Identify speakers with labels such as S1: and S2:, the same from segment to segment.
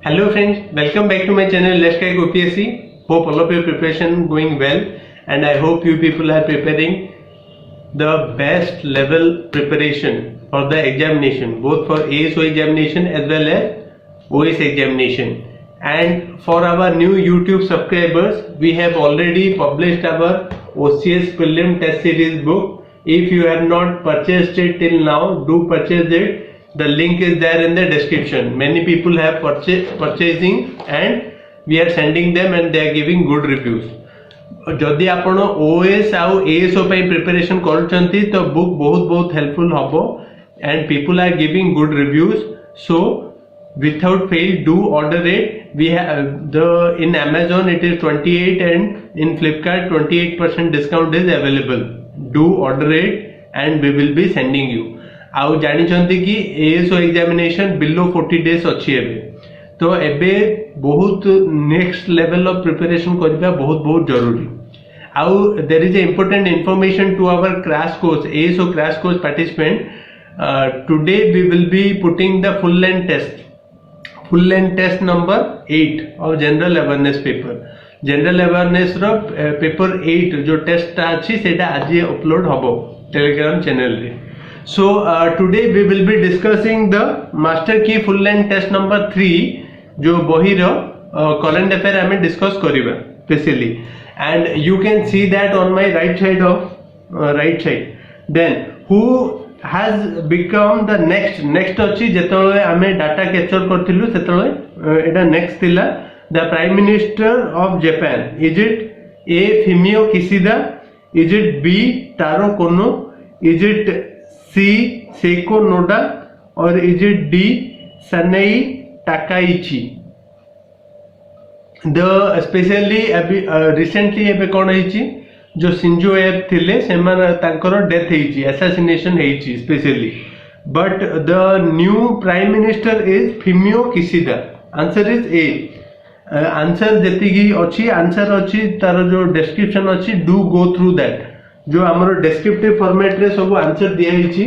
S1: Hello friends, welcome back to my channel Let's Crack OPSC. Hope all of your preparation going well, and I hope you people are preparing the best level preparation for the examination, both for ASO examination as well as OS examination. And for our new YouTube subscribers, we have already published our OCS Prelim Test Series book. If you have not purchased it till now, do purchase it. The link is there in the description. Many people have purchasing and we are sending them and they are giving good reviews. जदि आपण OS आउ ASO ପାଇଁ preparation କରୁଛନ୍ତି तो book बहुत helpful हबो and people are giving good reviews. So without fail do order it. We have in Amazon it is 28 and in Flipkart 28% discount is available. Do order it and we will be sending you. आउ जानिछंती कि ASO examination below 40 days अछि एबे तो एबे बहुत next level of preparation करबा बहुत जरूरी आउ there is a important information to our crash course ASO crash course participant today we will be putting the full length test number 8 of general awareness रो पेपर 8 जो test अछि सेटा आज upload हबो टेलीग्राम चैनल रे. So today we will be discussing the master key full length test number 3 जो बही रो current affair हमें discuss करिबा specially, and you can see that on my right side. Then who has become the next अछि जेतले हमें data capture करथिलु सेतले एटा next थिला the prime minister of Japan. Is it A Fumio Kishida, is it B Taro Kono, is it C Seiko Noda, or is it D Sanei Takaichi? The especially recently एबे कोन हेची जो सिंजो एब थिले सेमान तांकर death हेची assassination हेची specially, but the new prime minister is Fumio Kishida. Answer is A. Answer जेतिकी अछि आंसर अछि तार जो डिस्क्रिप्शन अछि डू गो थ्रू दैट जो हमरो डिस्क्रिप्टिव फॉर्मेट रे सब आंसर दिया हिची.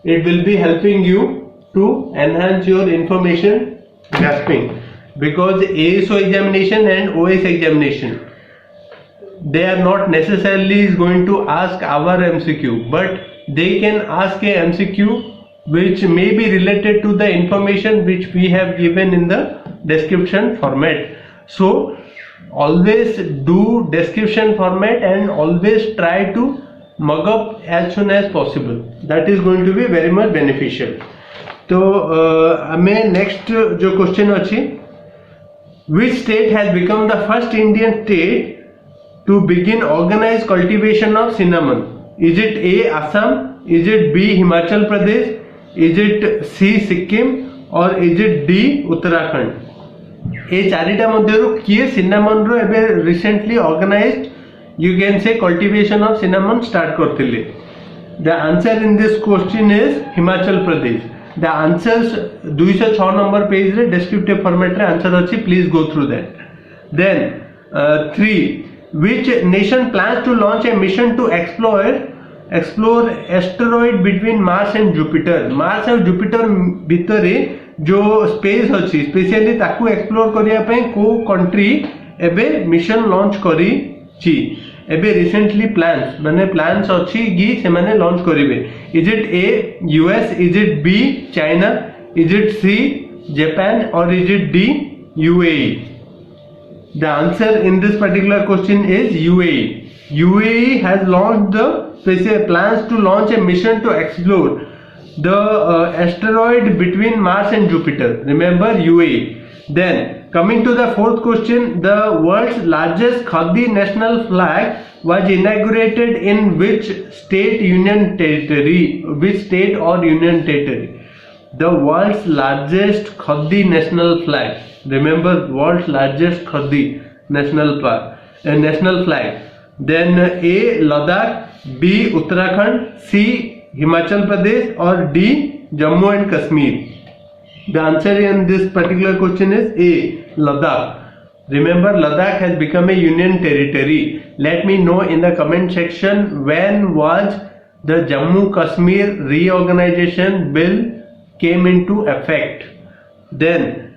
S1: It will be helping you to enhance your information grasping because ASO examination and OS examination they are not necessarily going to ask our MCQ, but they can ask a MCQ which may be related to the information which we have given in the description format. So always do description format and always try to mug up as soon as possible. That is going to be very much beneficial. तो हमें next जो question अछि, which state has become the first Indian state to begin organized cultivation of cinnamon? Is it A Assam, is it B Himachal Pradesh, is it C Sikkim, or is it D Uttarakhand? ए चारिटा मध्यरु किए cinnamon रो एबे recently organised you can say cultivation of cinnamon start करथिले. The answer in this question is Himachal Pradesh. The answers 206 number page रे descriptive format रे answer अछि, please go through that. Then 3 which nation plans to launch a mission to explore asteroid between Mars and Jupiter. Mars और Jupiter भितरे जो space अच्छी specially ताकू explore करिया पे को कंट्री एबे मिशन लॉन्च करी ची एबे रिसेंटली प्लान्स अच्छी गी से माने लॉन्च करिवे. Is it A US, is it B China, is it C Japan, और is it D UAE? The answer in this particular question is UAE. UAE has launched the special plans to launch a mission to explore the asteroid between Mars and Jupiter. Remember UAE. Then coming to the fourth question, the world's largest Khadi national flag was inaugurated in which state union territory? Which state or union territory? The world's largest Khadi national flag. Remember world's largest Khadi national flag. Then A Ladakh, B Uttarakhand, C Himachal Pradesh, or D Jammu and Kashmir? The answer in this particular question is A Ladakh. Remember Ladakh has become a union territory. Let me know in the comment section when was the Jammu Kashmir reorganization bill came into effect. Then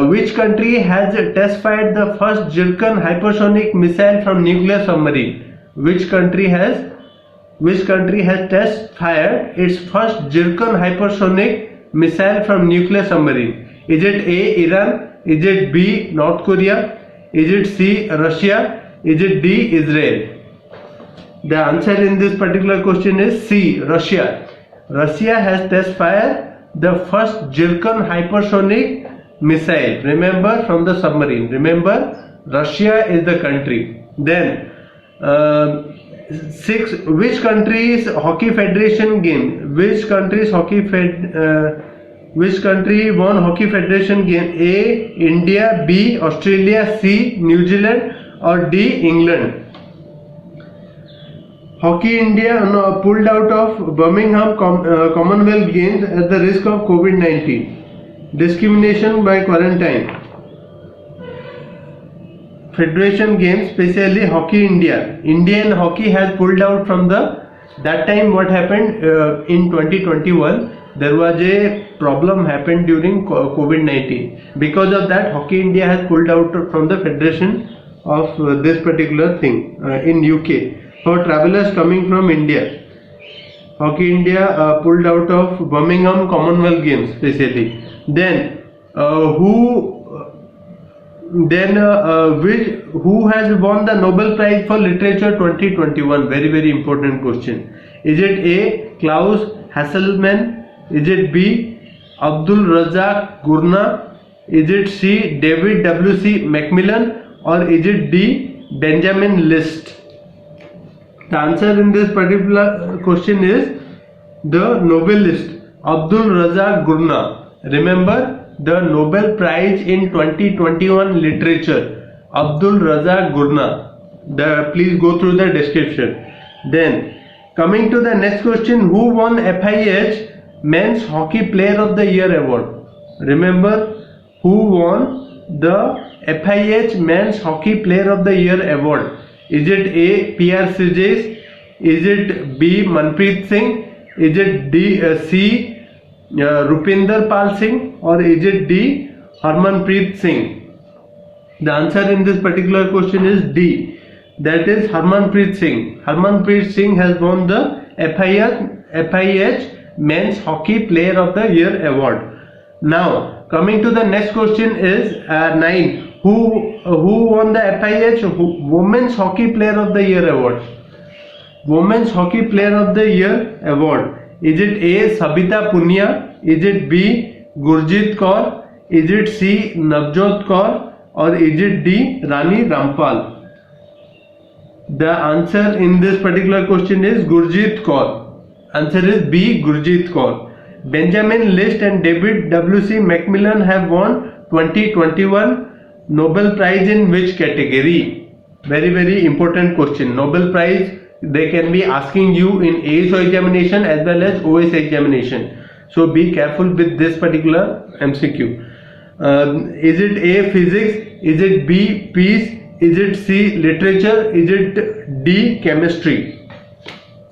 S1: Which country has test fired the first Zircon hypersonic missile from nuclear submarine? Which country has test fired its first Zircon hypersonic missile from nuclear submarine? Is it A. Iran? Is it B. North Korea? Is it C. Russia? Is it D. Israel? The answer in this particular question is C. Russia. Russia has test fired the first Zircon hypersonic missile. Remember, from the submarine. Remember, Russia is the country. Then, 6. Which country's hockey federation game? Which country won hockey federation game? A. India. B. Australia. C. New Zealand. Or D. England. Hockey India pulled out of Birmingham Commonwealth Games at the risk of COVID-19. Discrimination by quarantine. Federation Games, especially Hockey India. Indian hockey has pulled out from that time. What happened in 2021? There was a problem happened during COVID-19. Because of that, Hockey India has pulled out from the federation of this particular thing in UK. For travelers coming from India, Hockey India pulled out of Birmingham Commonwealth Games, especially. Then, who has won the Nobel Prize for Literature 2021? Very, very important question. Is it A. Klaus Hasselmann? Is it B. Abdul Razak Gurna? Is it C. David W.C. Macmillan? Or is it D. Benjamin List? The answer in this particular question is the Nobelist, Abdul Razak Gurna. Remember, the Nobel Prize in 2021 literature, Abdul Razak Gurna. Please go through the description. Then, coming to the next question, who won FIH Men's Hockey Player of the Year award? Remember, who won the FIH Men's Hockey Player of the Year award? Is it A. P.R. Syges? Is it B. Manpreet Singh? Is it C. Rupinder Pal Singh? Or is it D. Harmanpreet Singh? The answer in this particular question is D. That is Harmanpreet Singh. Harmanpreet Singh has won the FIH Men's Hockey Player of the Year award. Now, coming to the next question is 9. Who won the FIH Women's Hockey Player of the Year award? Women's Hockey Player of the Year award. Is it A. Sabita Punia? Is it B. Gurjit Kaur? Is it C. Navjot Kaur? Or is it D. Rani Rampal? The answer in this particular question is Gurjit Kaur. Answer is B. Gurjit Kaur. Benjamin List and David W.C. Macmillan have won 2021 Nobel Prize in which category? Very, very important question. Nobel Prize, they can be asking you in ASO examination as well as OS examination. So be careful with this particular MCQ. Is it A. Physics? Is it B. Peace? Is it C. Literature? Is it D. Chemistry?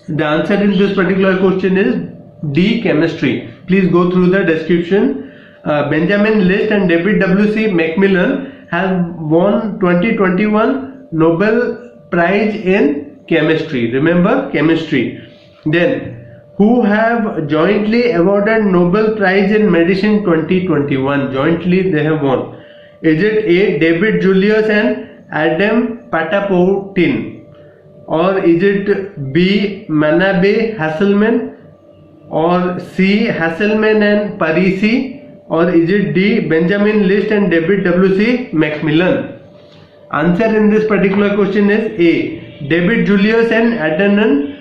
S1: The answer in this particular question is D. Chemistry. Please go through the description. Benjamin List and David W.C. Macmillan have won 2021 Nobel Prize in Chemistry. Remember, chemistry. Then, who have jointly awarded Nobel Prize in Medicine 2021? Jointly they have won. Is it A. David Julius and Adam Patapoutine? Or is it B. Manabe Hasselmann? Or C. Hasselmann and Parisi? Or is it D. Benjamin List and David W.C. Macmillan? Answer in this particular question is A. David Julius and Adnan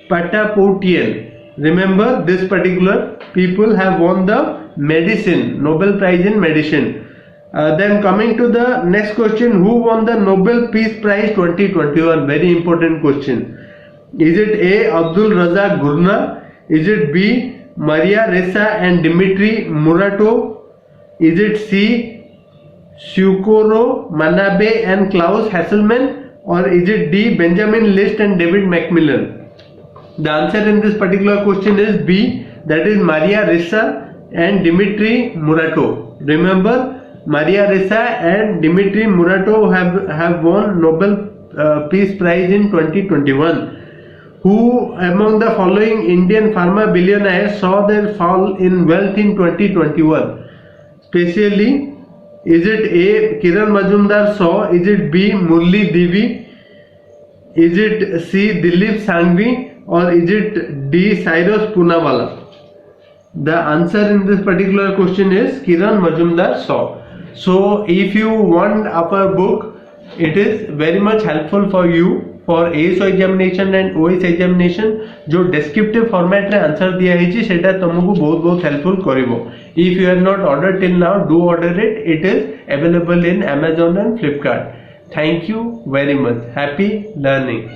S1: Patapoutian. Remember, this particular people have won the medicine, Nobel Prize in Medicine. Then coming to the next question, who won the Nobel Peace Prize 2021? Very important question. Is it A. Abdul Razak Gurna? Is it B. Maria Ressa and Dmitry Muratov? Is it C. Syukuro Manabe and Klaus Hasselmann? Or is it D. Benjamin List and David Macmillan? The answer in this particular question is B. That is Maria Ressa and Dmitry Muratov. Remember, Maria Ressa and Dmitry Muratov have won Nobel Peace Prize in 2021. Who among the following Indian pharma billionaires saw their fall in wealth in 2021? Specially, is it A. Kiran Majumdar Shaw? Is it B. Murli Devi? Is it C. Dilip Sangvi? Or is it D. Cyrus Poonawalla? The answer in this particular question is Kiran Majumdar Shaw. So if you want our book, it is very much helpful for you for ASO examination and OS examination. जो descriptive format रे answer दिया है सेटा तुमको बहुत helpful करिवो. If you have not ordered till now, do order it. It is available in Amazon and Flipkart. Thank you very much. Happy learning.